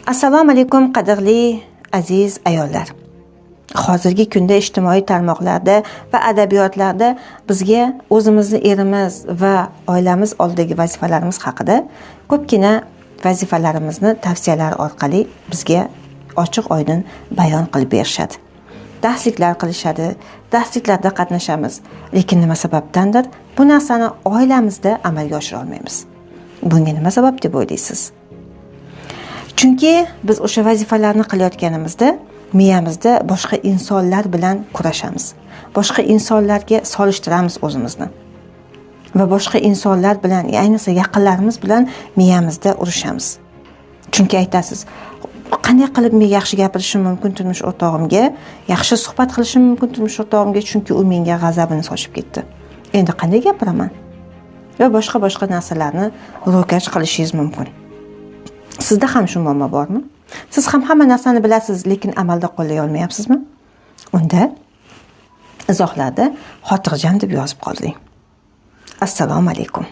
Assalomu alaykum qadrli aziz ayollar. Hozirgi kunda ijtimoiy tarmoqlarda va adabiyotlarda bizga o'zimizni erimiz va oilamiz oldidagi vazifalarimiz haqida ko'pgina vazifalarimizni tavsiyalar orqali bizga ochiq-oydin bayon qilib berishadi. Darsliklar qilishadi, darsliklarda qatnashamiz, lekin nima sababdandir bu narsani oilamizda amalga oshira olmaymiz. Bunga nima sabab deb o'ylaysiz? Chunki biz o'sha vazifalarni qilayotganimizda miyamizda boshqa insonlar bilan kurashamiz. Boshqa insonlarga solishtiramiz o'zimizni. Va boshqa insonlar bilan, ayniqsa yaqinlarimiz bilan miyamizda urushamiz. Chunki aytasiz, qanday qilib men yaxshi gapirishim mumkin turmush o'rtog'imga, yaxshi suhbat qilishim mumkin turmush o'rtog'imga, chunki u menga g'azabini sochib ketdi. Endi qanday gapiraman? Va boshqa narsalarni ro'kach qilishingiz mumkin. Sizda ham shu muammo bormi? Siz ham hamma narsani bilasiz, lekin amalda qo'llay olmayapsizmi? Unda izohlarda xotirjam deb yozib qolding. Assalomu alaykum.